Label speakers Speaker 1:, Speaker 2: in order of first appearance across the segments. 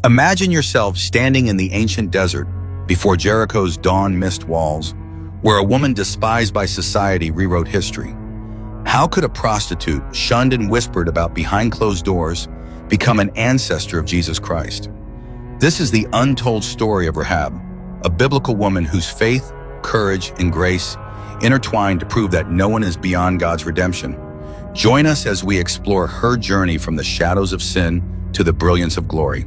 Speaker 1: Imagine yourself standing in the ancient desert before Jericho's dawn-mist walls, where a woman despised by society rewrote history. How could a prostitute, shunned and whispered about behind closed doors, become an ancestor of Jesus Christ? This is the untold story of Rahab, a biblical woman whose faith, courage, and grace intertwined to prove that no one is beyond God's redemption. Join us as we explore her journey from the shadows of sin to the brilliance of glory.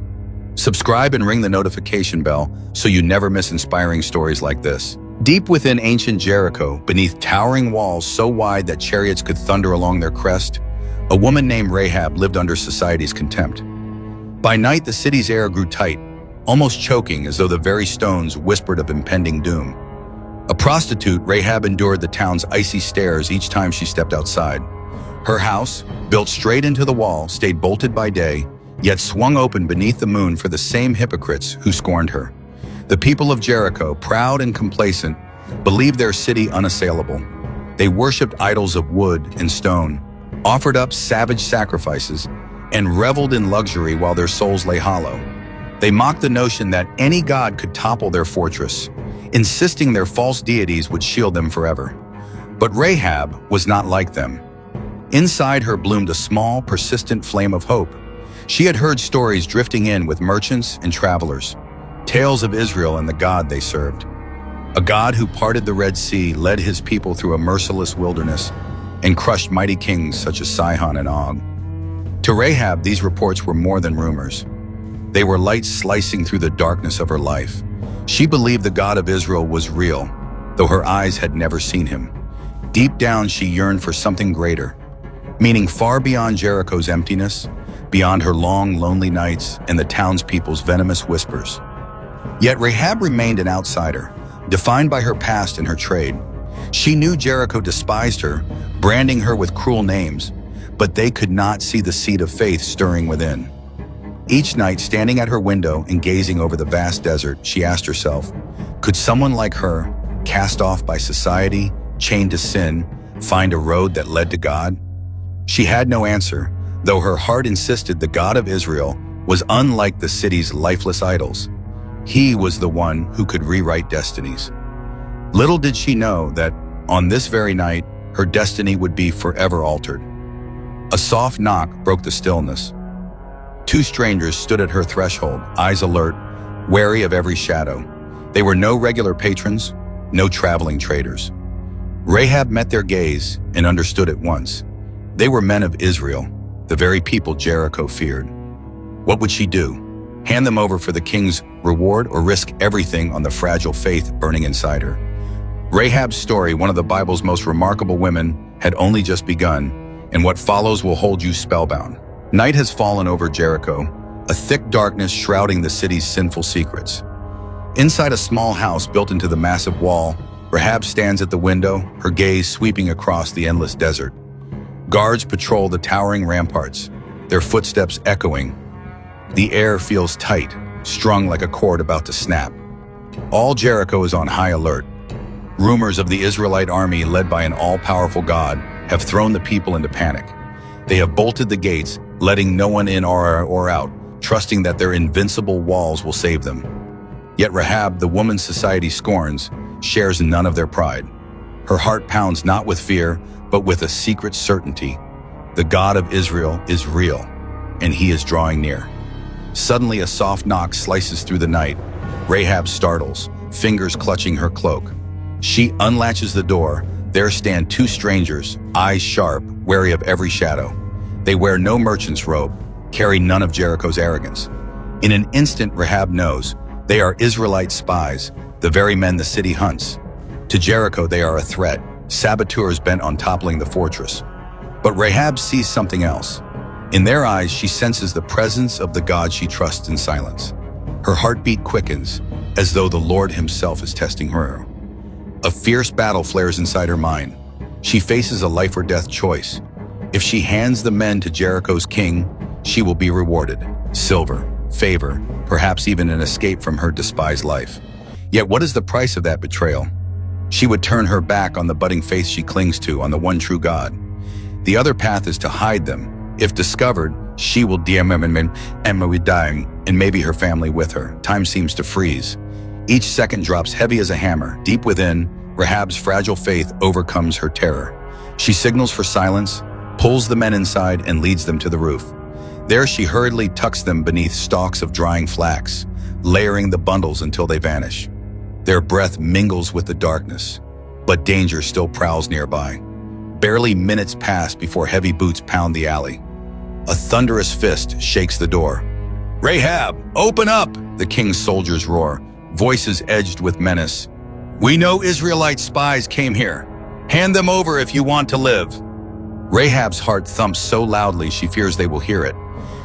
Speaker 1: Subscribe and ring the notification bell so you never miss inspiring stories like this. Deep within ancient Jericho, beneath towering walls so wide that chariots could thunder along their crest, a woman named Rahab lived under society's contempt. By night, the city's air grew tight, almost choking as though the very stones whispered of impending doom. A prostitute, Rahab endured the town's icy stares each time she stepped outside. Her house, built straight into the wall, stayed bolted by day, yet swung open beneath the moon for the same hypocrites who scorned her. The people of Jericho, proud and complacent, believed their city unassailable. They worshipped idols of wood and stone, offered up savage sacrifices, and reveled in luxury while their souls lay hollow. They mocked the notion that any god could topple their fortress, insisting their false deities would shield them forever. But Rahab was not like them. Inside her bloomed a small, persistent flame of hope. She had heard stories drifting in with merchants and travelers, tales of Israel and the God they served. A God who parted the Red Sea, led his people through a merciless wilderness, and crushed mighty kings such as Sihon and Og. To Rahab, these reports were more than rumors. They were light slicing through the darkness of her life. She believed the God of Israel was real, though her eyes had never seen him. Deep down, she yearned for something greater, meaning far beyond Jericho's emptiness, beyond her long, lonely nights and the townspeople's venomous whispers. Yet Rahab remained an outsider, defined by her past and her trade. She knew Jericho despised her, branding her with cruel names, but they could not see the seed of faith stirring within. Each night, standing at her window and gazing over the vast desert, she asked herself, could someone like her, cast off by society, chained to sin, find a road that led to God? She had no answer, though her heart insisted the God of Israel was unlike the city's lifeless idols. He was the one who could rewrite destinies. Little did she know that, on this very night, her destiny would be forever altered. A soft knock broke the stillness. Two strangers stood at her threshold, eyes alert, wary of every shadow. They were no regular patrons, no traveling traders. Rahab met their gaze and understood at once. They were men of Israel, the very people Jericho feared. What would she do? Hand them over for the king's reward or risk everything on the fragile faith burning inside her? Rahab's story, one of the Bible's most remarkable women, had only just begun, and what follows will hold you spellbound. Night has fallen over Jericho, a thick darkness shrouding the city's sinful secrets. Inside a small house built into the massive wall, Rahab stands at the window, her gaze sweeping across the endless desert. Guards patrol the towering ramparts, their footsteps echoing. The air feels tight, strung like a cord about to snap. All Jericho is on high alert. Rumors of the Israelite army, led by an all-powerful God, have thrown the people into panic. They have bolted the gates, letting no one in or out, trusting that their invincible walls will save them. Yet Rahab, the woman society scorns, shares none of their pride. Her heart pounds not with fear, but with a secret certainty. The God of Israel is real, and he is drawing near. Suddenly, a soft knock slices through the night. Rahab startles, fingers clutching her cloak. She unlatches the door. There stand two strangers, eyes sharp, wary of every shadow. They wear no merchant's robe, carry none of Jericho's arrogance. In an instant, Rahab knows they are Israelite spies, the very men the city hunts. To Jericho, they are a threat, saboteurs bent on toppling the fortress. But Rahab sees something else. In their eyes, she senses the presence of the God she trusts in silence. Her heartbeat quickens, as though the Lord himself is testing her. A fierce battle flares inside her mind. She faces a life or death choice. If she hands the men to Jericho's king, she will be rewarded. Silver, favor, perhaps even an escape from her despised life. Yet what is the price of that betrayal? She would turn her back on the budding faith she clings to, on the one true God. The other path is to hide them. If discovered, She will be dying, and maybe her family with her. Time seems to freeze. Each second drops heavy as a hammer. Deep within, Rahab's fragile faith overcomes her terror. She signals for silence, pulls the men inside, and leads them to the roof. There she hurriedly tucks them beneath stalks of drying flax, layering the bundles until they vanish. Their breath mingles with the darkness, but danger still prowls nearby. Barely minutes pass before heavy boots pound the alley. A thunderous fist shakes the door. "Rahab, open up!" the king's soldiers roar, voices edged with menace. "We know Israelite spies came here. Hand them over if you want to live." Rahab's heart thumps so loudly she fears they will hear it.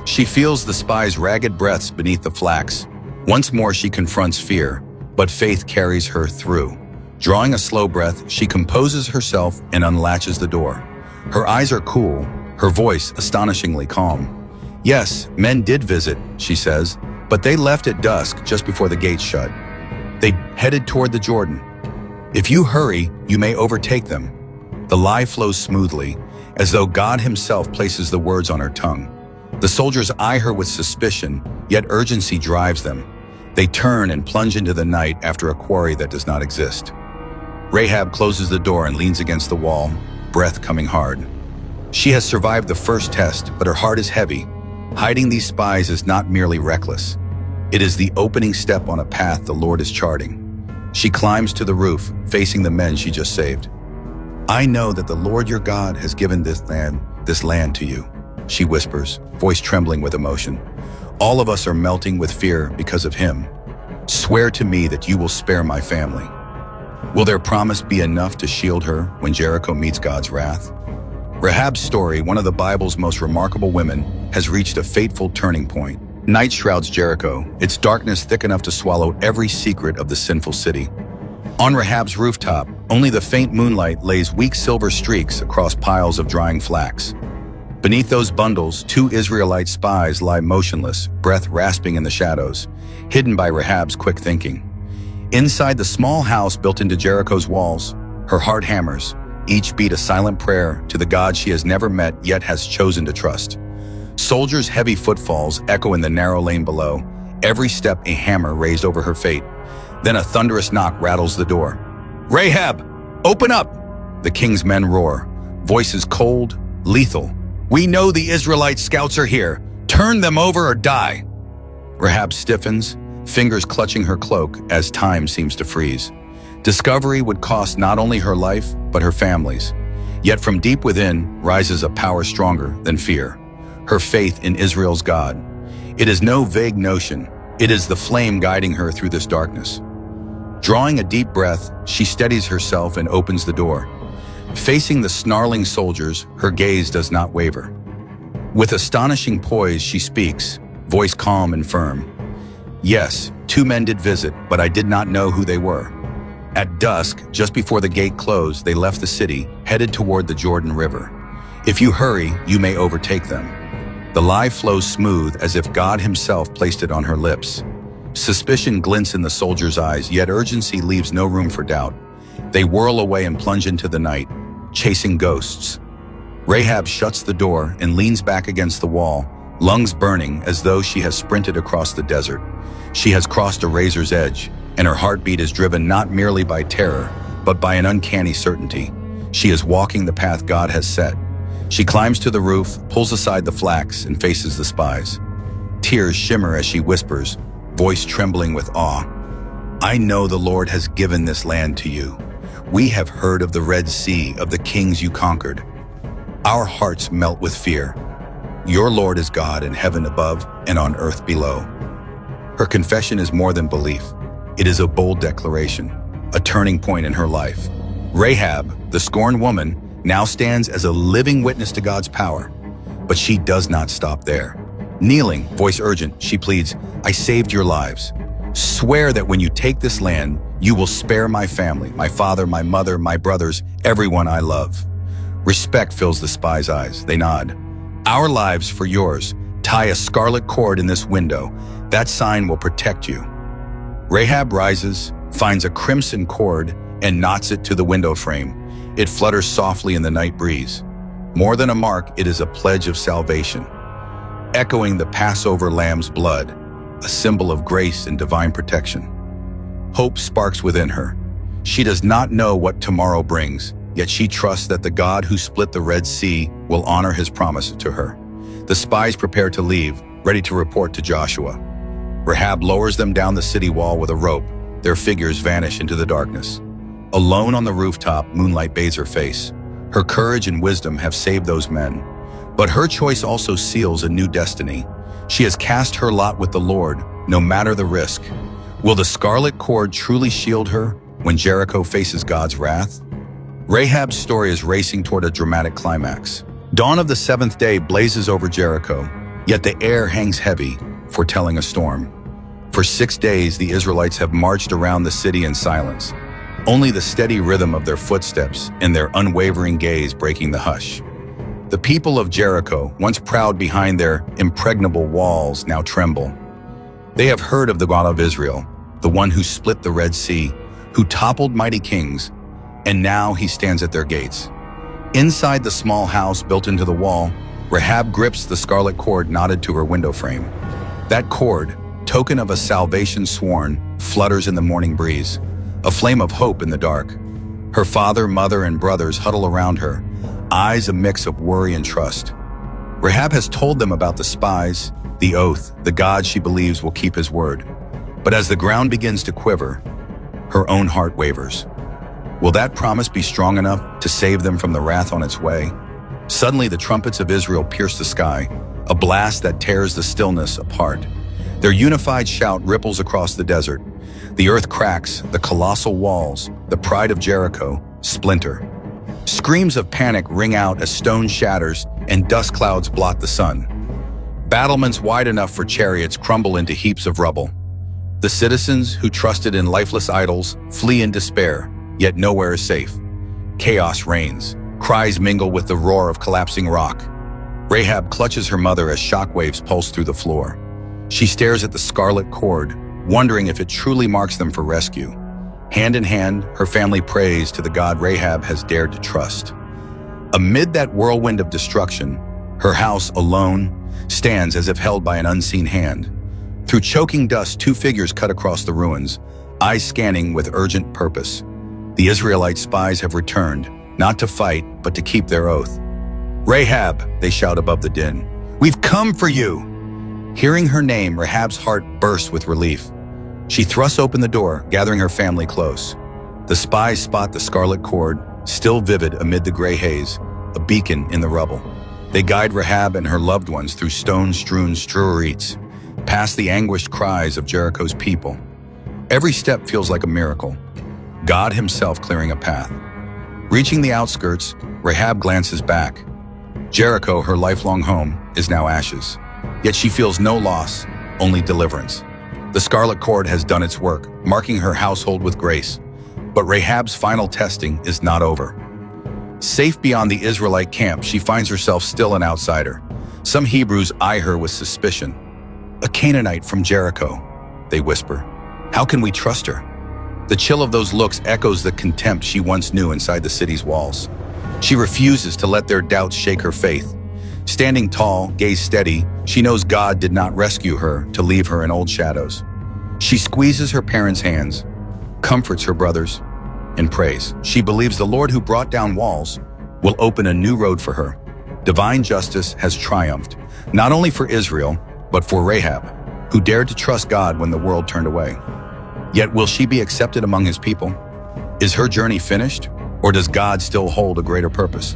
Speaker 1: She feels the spies' ragged breaths beneath the flax. Once more she confronts fear, but faith carries her through. Drawing a slow breath, she composes herself and unlatches the door. Her eyes are cool, her voice astonishingly calm. "Yes, men did visit," she says, "but they left at dusk just before the gates shut. They headed toward the Jordan. If you hurry, you may overtake them." The lie flows smoothly, as though God himself places the words on her tongue. The soldiers eye her with suspicion, yet urgency drives them. They turn and plunge into the night after a quarry that does not exist. Rahab closes the door and leans against the wall, breath coming hard. She has survived the first test, but her heart is heavy. Hiding these spies is not merely reckless. It is the opening step on a path the Lord is charting. She climbs to the roof, facing the men she just saved. "I know that the Lord your God has given this land to you," she whispers, voice trembling with emotion. "All of us are melting with fear because of him. Swear to me that you will spare my family." Will their promise be enough to shield her when Jericho meets God's wrath? Rahab's story, one of the Bible's most remarkable women, has reached a fateful turning point. Night shrouds Jericho, its darkness thick enough to swallow every secret of the sinful city. On Rahab's rooftop, only the faint moonlight lays weak silver streaks across piles of drying flax. Beneath those bundles, 2 Israelite spies lie motionless, breath rasping in the shadows, hidden by Rahab's quick thinking. Inside the small house built into Jericho's walls, her heart hammers, each beat a silent prayer to the God she has never met yet has chosen to trust. Soldiers' heavy footfalls echo in the narrow lane below, every step a hammer raised over her fate. Then a thunderous knock rattles the door. "Rahab, open up!" The king's men roar, voices cold, lethal. "We know the Israelite scouts are here. Turn them over or die." Rahab stiffens, fingers clutching her cloak as time seems to freeze. Discovery would cost not only her life, but her family's. Yet from deep within rises a power stronger than fear, her faith in Israel's God. It is no vague notion, it is the flame guiding her through this darkness. Drawing a deep breath, she steadies herself and opens the door. Facing the snarling soldiers, her gaze does not waver. With astonishing poise, she speaks, voice calm and firm. "Yes, 2 men did visit, but I did not know who they were. At dusk, just before the gate closed, they left the city, headed toward the Jordan River. If you hurry, you may overtake them." The lie flows smooth as if God himself placed it on her lips. Suspicion glints in the soldiers' eyes, yet urgency leaves no room for doubt. They whirl away and plunge into the night, chasing ghosts. Rahab shuts the door and leans back against the wall, lungs burning as though she has sprinted across the desert. She has crossed a razor's edge, and her heartbeat is driven not merely by terror, but by an uncanny certainty. She is walking the path God has set. She climbs to the roof, pulls aside the flax, and faces the spies. Tears shimmer as she whispers, voice trembling with awe. "I know the Lord has given this land to you. We have heard of the Red Sea, of the kings you conquered. Our hearts melt with fear. Your Lord is God in heaven above and on earth below." Her confession is more than belief. It is a bold declaration, a turning point in her life. Rahab, the scorned woman, now stands as a living witness to God's power. But she does not stop there. Kneeling, voice urgent, she pleads, "I saved your lives. Swear that when you take this land, you will spare my family, my father, my mother, my brothers, everyone I love." Respect fills the spies' eyes. They nod. "Our lives for yours. Tie a scarlet cord in this window. That sign will protect you." Rahab rises, finds a crimson cord, and knots it to the window frame. It flutters softly in the night breeze. More than a mark, it is a pledge of salvation. echoing the Passover lamb's blood, a symbol of grace and divine protection. Hope sparks within her. She does not know what tomorrow brings, yet she trusts that the God who split the Red Sea will honor his promise to her. The spies prepare to leave, ready to report to Joshua. Rahab lowers them down the city wall with a rope. Their figures vanish into the darkness. Alone on the rooftop, moonlight bathes her face. Her courage and wisdom have saved those men. But her choice also seals a new destiny. She has cast her lot with the Lord, no matter the risk. Will the scarlet cord truly shield her when Jericho faces God's wrath? Rahab's story is racing toward a dramatic climax. Dawn of the seventh day blazes over Jericho, yet the air hangs heavy, foretelling a storm. For 6 days, the Israelites have marched around the city in silence, only the steady rhythm of their footsteps and their unwavering gaze breaking the hush. The people of Jericho, once proud behind their impregnable walls, now tremble. They have heard of the God of Israel, the one who split the Red Sea, who toppled mighty kings, and now he stands at their gates. Inside the small house built into the wall, Rahab grips the scarlet cord knotted to her window frame. That cord, token of a salvation sworn, flutters in the morning breeze, a flame of hope in the dark. Her father, mother, and brothers huddle around her, eyes a mix of worry and trust. Rahab has told them about the spies, the oath, the God she believes will keep his word. But as the ground begins to quiver, her own heart wavers. Will that promise be strong enough to save them from the wrath on its way? Suddenly, the trumpets of Israel pierce the sky, a blast that tears the stillness apart. Their unified shout ripples across the desert. The earth cracks, the colossal walls, the pride of Jericho, splinter. Screams of panic ring out as stone shatters and dust clouds blot the sun. Battlements wide enough for chariots crumble into heaps of rubble. The citizens who trusted in lifeless idols flee in despair, yet nowhere is safe. Chaos reigns. Cries mingle with the roar of collapsing rock. Rahab clutches her mother as shockwaves pulse through the floor. She stares at the scarlet cord, wondering if it truly marks them for rescue. Hand in hand, her family prays to the God Rahab has dared to trust. Amid that whirlwind of destruction, her house alone stands as if held by an unseen hand. Through choking dust, 2 figures cut across the ruins, eyes scanning with urgent purpose. The Israelite spies have returned, not to fight, but to keep their oath. "Rahab," they shout above the din. "We've come for you!" Hearing her name, Rahab's heart bursts with relief. She thrusts open the door, gathering her family close. The spies spot the scarlet cord, still vivid amid the gray haze, a beacon in the rubble. They guide Rahab and her loved ones through stone-strewn streets, past the anguished cries of Jericho's people. Every step feels like a miracle, God himself clearing a path. Reaching the outskirts, Rahab glances back. Jericho, her lifelong home, is now ashes. Yet she feels no loss, only deliverance. The scarlet cord has done its work, marking her household with grace. But Rahab's final testing is not over. Safe beyond the Israelite camp, she finds herself still an outsider. Some Hebrews eye her with suspicion. "A Canaanite from Jericho," they whisper. "How can we trust her?" The chill of those looks echoes the contempt she once knew inside the city's walls. She refuses to let their doubts shake her faith. Standing tall, gaze steady, she knows God did not rescue her to leave her in old shadows. She squeezes her parents' hands, comforts her brothers, and prays. She believes the Lord who brought down walls will open a new road for her. Divine justice has triumphed, not only for Israel, but for Rahab, who dared to trust God when the world turned away. Yet will she be accepted among his people? Is her journey finished, or does God still hold a greater purpose?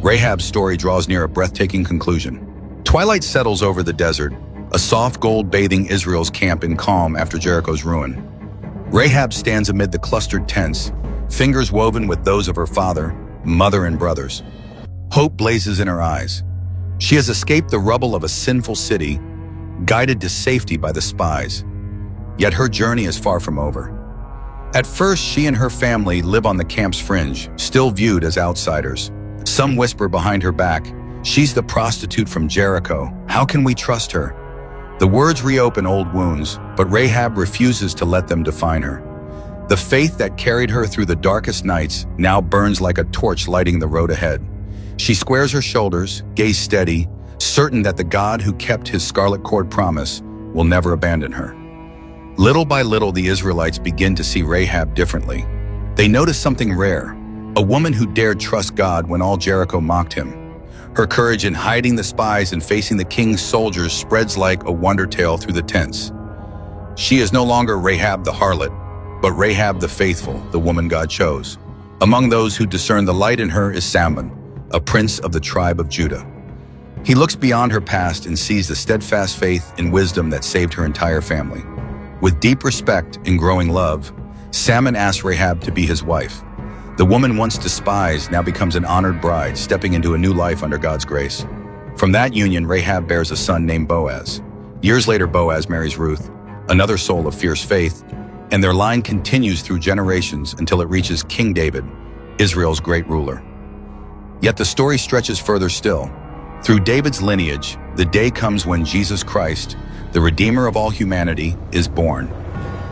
Speaker 1: Rahab's story draws near a breathtaking conclusion. Twilight settles over the desert, a soft gold bathing Israel's camp in calm after Jericho's ruin. Rahab stands amid the clustered tents, fingers woven with those of her father, mother, and brothers. Hope blazes in her eyes. She has escaped the rubble of a sinful city, guided to safety by the spies. Yet her journey is far from over. At first, she and her family live on the camp's fringe, still viewed as outsiders. Some whisper behind her back, "She's the prostitute from Jericho. How can we trust her?" The words reopen old wounds, but Rahab refuses to let them define her. The faith that carried her through the darkest nights now burns like a torch lighting the road ahead. She squares her shoulders, gaze steady, certain that the God who kept his scarlet cord promise will never abandon her. Little by little, the Israelites begin to see Rahab differently. They notice something rare, a woman who dared trust God when all Jericho mocked him. Her courage in hiding the spies and facing the king's soldiers spreads like a wonder tale through the tents. She is no longer Rahab the harlot, but Rahab the faithful, the woman God chose. Among those who discern the light in her is Salmon, a prince of the tribe of Judah. He looks beyond her past and sees the steadfast faith and wisdom that saved her entire family. With deep respect and growing love, Salmon asks Rahab to be his wife. The woman once despised now becomes an honored bride, stepping into a new life under God's grace. From that union, Rahab bears a son named Boaz. Years later, Boaz marries Ruth, another soul of fierce faith, and their line continues through generations until it reaches King David, Israel's great ruler. Yet the story stretches further still. Through David's lineage, the day comes when Jesus Christ, the Redeemer of all humanity, is born.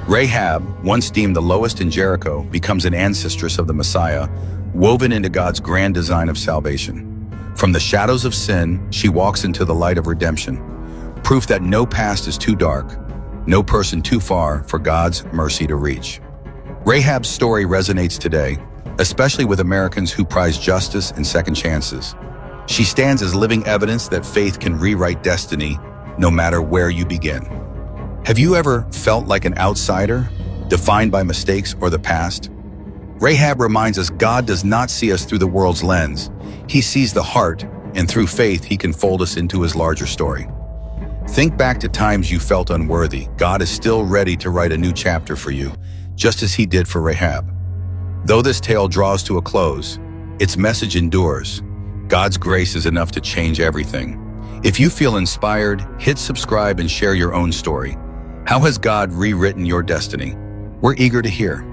Speaker 1: Rahab, once deemed the lowest in Jericho, becomes an ancestress of the Messiah, woven into God's grand design of salvation. From the shadows of sin, she walks into the light of redemption, proof that no past is too dark, no person too far for God's mercy to reach. Rahab's story resonates today, especially with Americans who prize justice and second chances. She stands as living evidence that faith can rewrite destiny, no matter where you begin. Have you ever felt like an outsider, defined by mistakes or the past? Rahab reminds us God does not see us through the world's lens. He sees the heart, and through faith, he can fold us into his larger story. Think back to times you felt unworthy. God is still ready to write a new chapter for you, just as he did for Rahab. Though this tale draws to a close, its message endures. God's grace is enough to change everything. If you feel inspired, hit subscribe and share your own story. How has God rewritten your destiny? We're eager to hear.